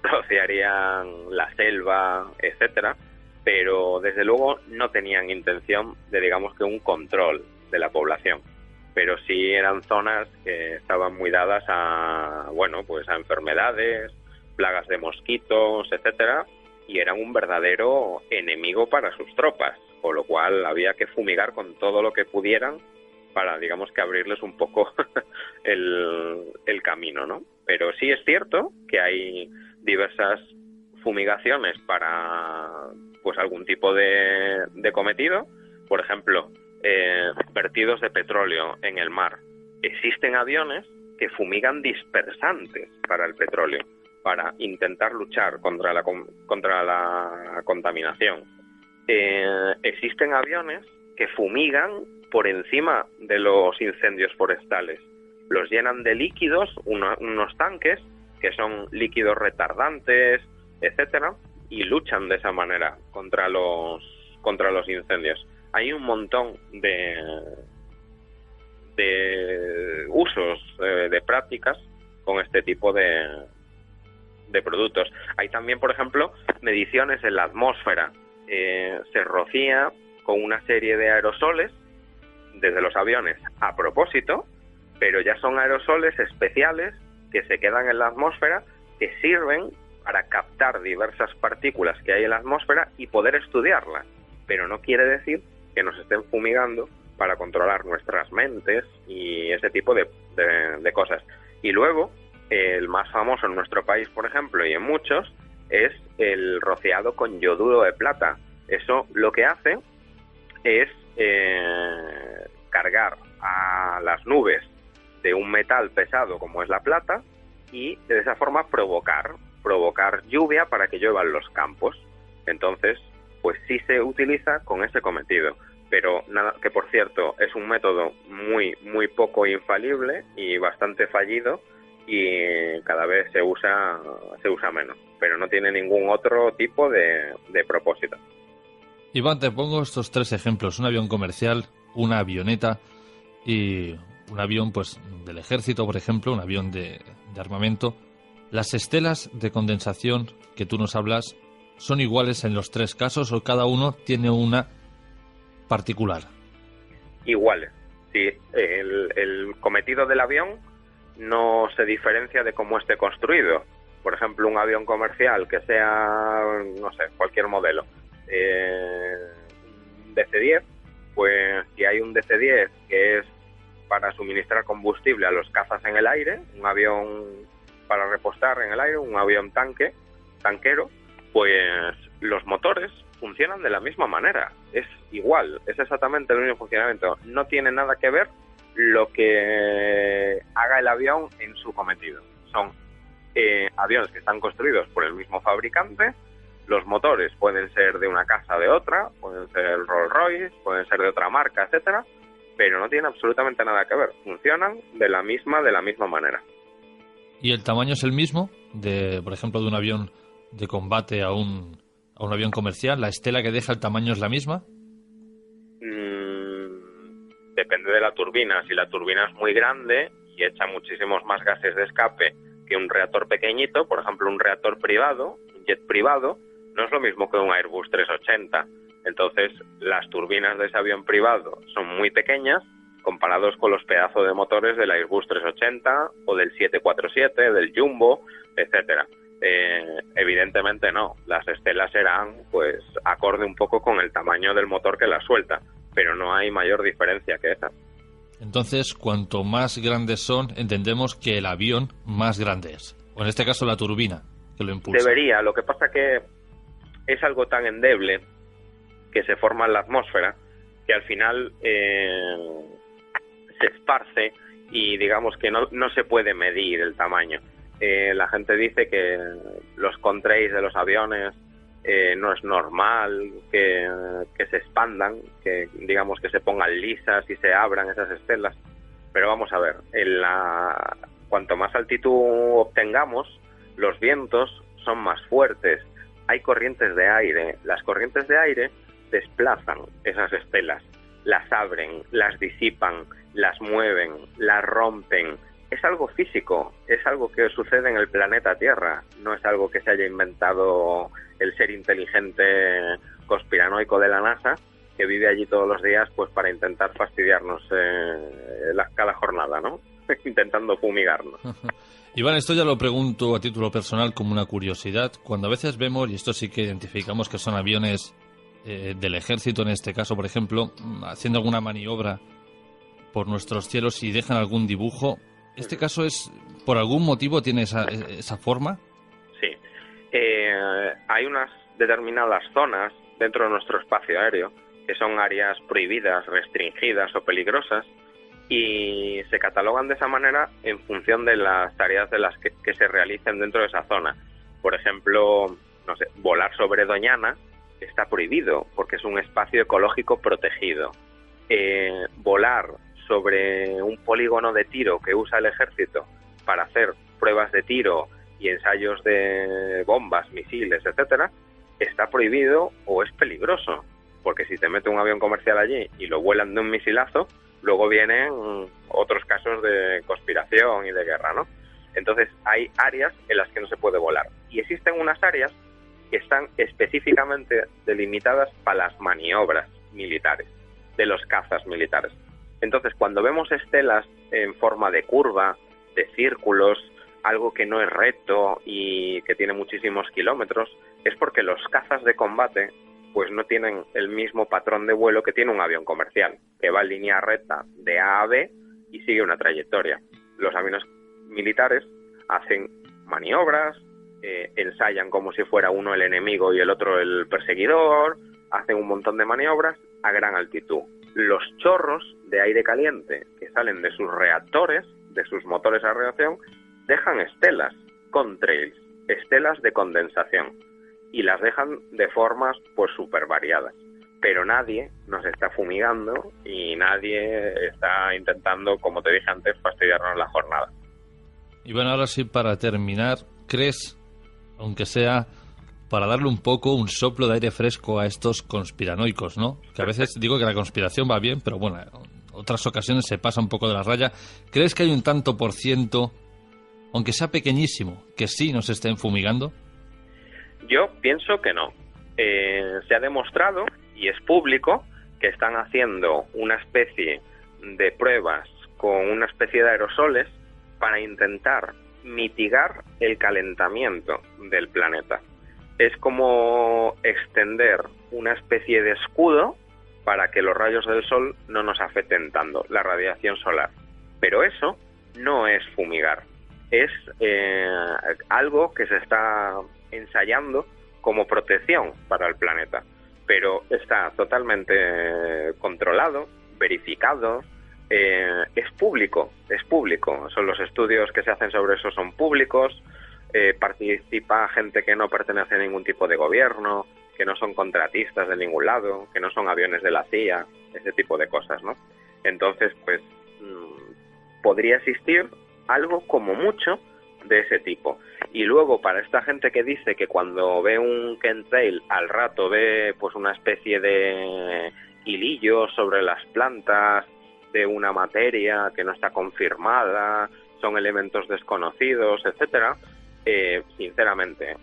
rociarían la selva, etcétera, pero desde luego no tenían intención de, digamos, que un control de la población. Pero sí eran zonas que estaban muy dadas a, bueno, pues a enfermedades, plagas de mosquitos, etcétera, y eran un verdadero enemigo para sus tropas, con lo cual había que fumigar con todo lo que pudieran para, digamos, que abrirles un poco el camino, ¿no? Pero sí es cierto que hay diversas fumigaciones para, pues, algún tipo de cometido. Por ejemplo, vertidos de petróleo en el mar. Existen aviones que fumigan dispersantes para el petróleo, para intentar luchar contra la contaminación. Existen aviones que fumigan por encima de los incendios forestales. Los llenan de líquidos, unos tanques, que son líquidos retardantes, etcétera, y luchan de esa manera contra los incendios. Hay un montón de usos, de prácticas con este tipo de productos. Hay también, por ejemplo, mediciones en la atmósfera. Se rocía con una serie de aerosoles desde los aviones a propósito, pero ya son aerosoles especiales que se quedan en la atmósfera, que sirven para captar diversas partículas que hay en la atmósfera y poder estudiarlas, pero no quiere decir que nos estén fumigando para controlar nuestras mentes y ese tipo de cosas. Y luego, el más famoso en nuestro país, por ejemplo, y en muchos, es el rociado con yoduro de plata. Eso lo que hace es cargar a las nubes de un metal pesado como es la plata y de esa forma provocar lluvia para que llueva en los campos. Entonces, pues sí se utiliza con ese cometido, pero nada, que por cierto es un método muy muy poco infalible y bastante fallido, y cada vez se usa menos, pero no tiene ningún otro tipo de propósito. Iván, te pongo estos 3 ejemplos: un avión comercial, una avioneta y un avión, pues, del ejército, por ejemplo, un avión de armamento. ¿Las estelas de condensación que tú nos hablas son iguales en los 3 casos o cada uno tiene una particular? Iguales, sí. El cometido del avión no se diferencia de cómo esté construido. Por ejemplo, un avión comercial que sea, no sé, cualquier modelo, un DC-10, pues si hay un DC-10 que es para suministrar combustible a los cazas en el aire, un avión para repostar en el aire, un avión tanquero, pues los motores funcionan de la misma manera, es igual, es exactamente el mismo funcionamiento, no tiene nada que ver lo que haga el avión en su cometido, son aviones que están construidos por el mismo fabricante. Los motores pueden ser de una casa o de otra, pueden ser Rolls-Royce, pueden ser de otra marca, etcétera, pero no tienen absolutamente nada que ver. Funcionan de la misma manera. ¿Y el tamaño es el mismo, por ejemplo, de un avión de combate a un avión comercial? ¿La estela que deja, el tamaño es la misma? Depende de la turbina. Si la turbina es muy grande y echa muchísimos más gases de escape que un reactor pequeñito, por ejemplo, un reactor privado, un jet privado, no es lo mismo que un Airbus 380. Entonces, las turbinas de ese avión privado son muy pequeñas comparados con los pedazos de motores del Airbus 380 o del 747, del Jumbo, etcétera. Evidentemente no, las estelas serán pues acorde un poco con el tamaño del motor que las suelta, pero no hay mayor diferencia que esa. Entonces, cuanto más grandes son, entendemos que el avión más grande es, o en este caso la turbina que lo impulsa. Debería, lo que pasa que es algo tan endeble que se forma en la atmósfera que al final se esparce y digamos que no se puede medir el tamaño. La gente dice que los contrails de los aviones no es normal que se expandan, que digamos que se pongan lisas y se abran esas estelas, pero vamos a ver, cuanto más altitud obtengamos, los vientos son más fuertes, hay corrientes de aire, las corrientes de aire desplazan esas estelas, las abren, las disipan, las mueven, las rompen. Es algo físico, es algo que sucede en el planeta Tierra, no es algo que se haya inventado el ser inteligente conspiranoico de la NASA, que vive allí todos los días pues para intentar fastidiarnos cada jornada, ¿no? Intentando fumigarnos. Iván, esto ya lo pregunto a título personal como una curiosidad. Cuando a veces vemos, y esto sí que identificamos que son aviones del ejército, en este caso, por ejemplo, haciendo alguna maniobra por nuestros cielos y dejan algún dibujo, ¿este caso es por algún motivo tiene esa forma? Sí. Hay unas determinadas zonas dentro de nuestro espacio aéreo que son áreas prohibidas, restringidas o peligrosas y se catalogan de esa manera en función de las tareas de las que se realicen dentro de esa zona. Por ejemplo, no sé, volar sobre Doñana está prohibido porque es un espacio ecológico protegido. Volar sobre un polígono de tiro que usa el ejército para hacer pruebas de tiro y ensayos de bombas, misiles, etcétera, está prohibido o es peligroso, porque si te mete un avión comercial allí y lo vuelan de un misilazo, luego vienen otros casos de conspiración y de guerra, ¿no? Entonces hay áreas en las que no se puede volar y existen unas áreas que están específicamente delimitadas para las maniobras militares, de los cazas militares. Entonces, cuando vemos estelas en forma de curva, de círculos, algo que no es recto y que tiene muchísimos kilómetros, es porque los cazas de combate pues no tienen el mismo patrón de vuelo que tiene un avión comercial, que va en línea recta de A a B y sigue una trayectoria. Los aviones militares hacen maniobras, ensayan como si fuera uno el enemigo y el otro el perseguidor, hacen un montón de maniobras a gran altitud. Los chorros de aire caliente que salen de sus reactores, de sus motores a reacción, dejan estelas, contrails, estelas de condensación, y las dejan de formas pues súper variadas. Pero nadie nos está fumigando y nadie está intentando, como te dije antes, fastidiarnos la jornada. Y bueno, ahora sí, para terminar, ¿crees, aunque sea para darle un poco un soplo de aire fresco a estos conspiranoicos, ¿no? Que a veces digo que la conspiración va bien, pero bueno, en otras ocasiones se pasa un poco de la raya. ¿Crees que hay un tanto por ciento, aunque sea pequeñísimo, que sí nos estén fumigando? Yo pienso que no. Se ha demostrado, y es público, que están haciendo una especie de pruebas con una especie de aerosoles para intentar mitigar el calentamiento del planeta. Es como extender una especie de escudo para que los rayos del sol no nos afecten tanto, la radiación solar. Pero eso no es fumigar, es algo que se está ensayando como protección para el planeta, pero está totalmente controlado, verificado, es público, son los estudios que se hacen sobre eso son públicos, participa gente que no pertenece a ningún tipo de gobierno, que no son contratistas de ningún lado, que no son aviones de la CIA, ese tipo de cosas, ¿no? Entonces, pues, podría existir algo como mucho de ese tipo. Y luego, para esta gente que dice que cuando ve un chemtrail al rato ve pues una especie de hilillo sobre las plantas de una materia que no está confirmada, son elementos desconocidos, etcétera, sinceramente,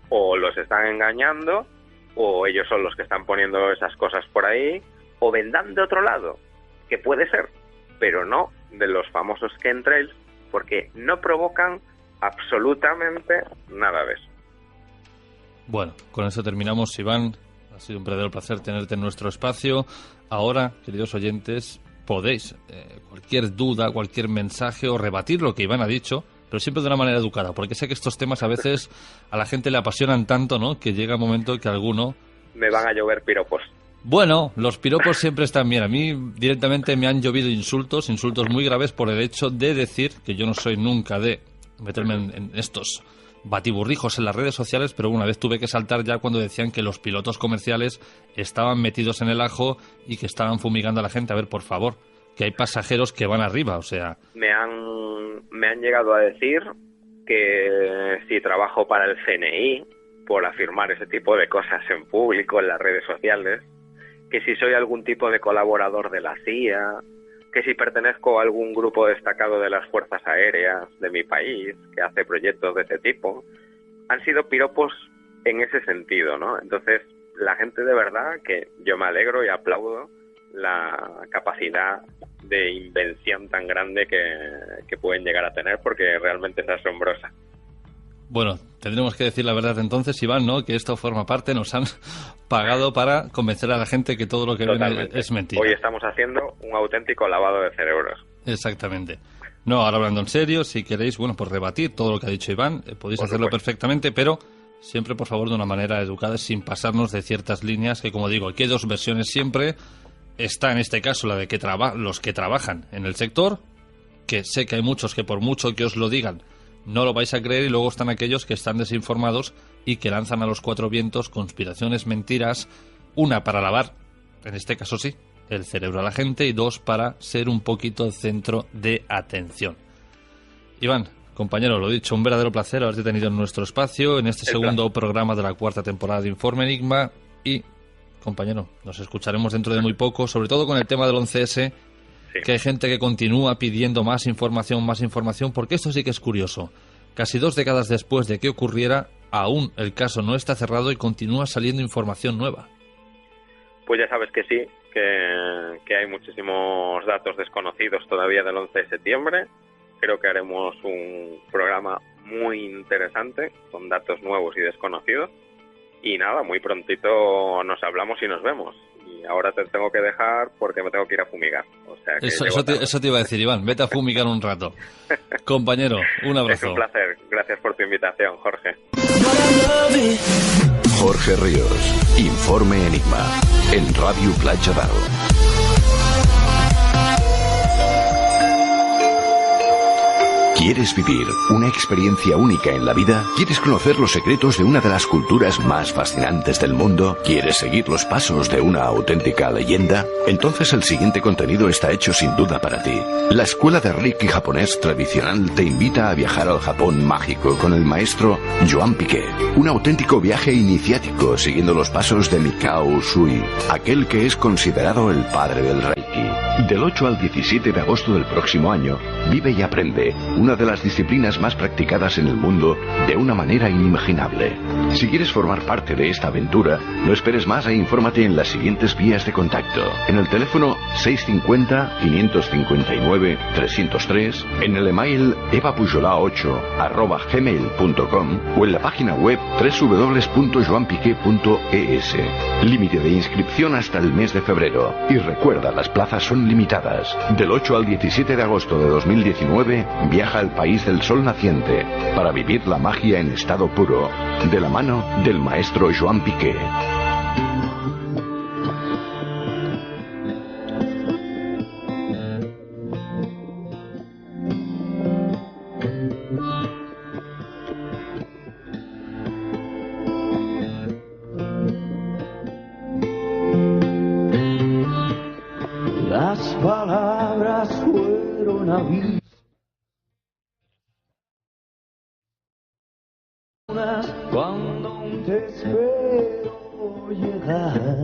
o los están engañando, o ellos son los que están poniendo esas cosas por ahí, o vendrán de otro lado, que puede ser, pero no de los famosos chemtrails, porque no provocan absolutamente nada de eso. Bueno, con eso terminamos, Iván. Ha sido un verdadero placer tenerte en nuestro espacio. Ahora, queridos oyentes, podéis, cualquier duda, cualquier mensaje o rebatir lo que Iván ha dicho, pero siempre de una manera educada, porque sé que estos temas a veces a la gente le apasionan tanto, ¿no?, que llega un momento que alguno... Me van a llover piropos. Bueno, los piropos siempre están bien. A mí directamente me han llovido insultos muy graves por el hecho de decir que yo no soy nunca de meterme en estos batiburrijos en las redes sociales, pero una vez tuve que saltar ya cuando decían que los pilotos comerciales estaban metidos en el ajo y que estaban fumigando a la gente. A ver, por favor, que hay pasajeros que van arriba, o sea... Me han llegado a decir que si trabajo para el CNI, por afirmar ese tipo de cosas en público, en las redes sociales, que si soy algún tipo de colaborador de la CIA, que si pertenezco a algún grupo destacado de las fuerzas aéreas de mi país, que hace proyectos de ese tipo. Han sido piropos en ese sentido, ¿no? Entonces, la gente de verdad, que yo me alegro y aplaudo la capacidad de invención tan grande que pueden llegar a tener, porque realmente es asombrosa. Bueno, tendremos que decir la verdad entonces, Iván, ¿no?, que esto forma parte, nos han pagado para convencer a la gente que todo lo que ven es mentira. Hoy estamos haciendo un auténtico lavado de cerebros. Exactamente. No, ahora hablando en serio, si queréis, bueno, pues rebatir todo lo que ha dicho Iván, podéis hacerlo perfectamente, pero siempre, por favor, de una manera educada, sin pasarnos de ciertas líneas, que como digo, aquí hay dos versiones siempre. Está en este caso la de que los que trabajan en el sector, que sé que hay muchos que por mucho que os lo digan, no lo vais a creer, y luego están aquellos que están desinformados y que lanzan a los cuatro vientos conspiraciones, mentiras, una para lavar, en este caso sí, el cerebro a la gente, y dos para ser un poquito el centro de atención. Iván, compañero, lo dicho, un verdadero placer haberte tenido en nuestro espacio, en este segundo programa de la cuarta temporada de Informe Enigma, y, compañero, nos escucharemos dentro de muy poco, sobre todo con el tema del 11S, que hay gente que continúa pidiendo más información, porque esto sí que es curioso. Casi 2 décadas después de que ocurriera, aún el caso no está cerrado y continúa saliendo información nueva. Pues ya sabes que sí, que hay muchísimos datos desconocidos todavía del 11 de septiembre. Creo que haremos un programa muy interesante, con datos nuevos y desconocidos. Y nada, muy prontito nos hablamos y nos vemos. Y ahora te tengo que dejar porque me tengo que ir a fumigar. O sea que eso te iba a decir, Iván, vete a fumigar un rato. Compañero, un abrazo. Es un placer. Gracias por tu invitación, Jorge. Jorge Ríos, Informe Enigma, en Radio Platja d'Aro. ¿Quieres vivir una experiencia única en la vida? ¿Quieres conocer los secretos de una de las culturas más fascinantes del mundo? ¿Quieres seguir los pasos de una auténtica leyenda? Entonces el siguiente contenido está hecho sin duda para ti. La Escuela de Reiki japonés tradicional te invita a viajar al Japón mágico con el maestro Joan Piquet. Un auténtico viaje iniciático siguiendo los pasos de Mikao Usui, aquel que es considerado el padre del Reiki. Del 8 al 17 de agosto del próximo año, vive y aprende una de las disciplinas más practicadas en el mundo de una manera inimaginable. Si quieres formar parte de esta aventura, no esperes más e infórmate en las siguientes vías de contacto. En el teléfono 650-559-303, en el email evapujola8@gmail.com o en la página web www.joanpiquet.es. Límite de inscripción hasta el mes de febrero. Y recuerda, las plazas son limitadas. Del 8 al 17 de agosto de 2019, viaja al país del sol naciente para vivir la magia en estado puro, de la mano del maestro Joan Piquet. Cuando te espero llegar.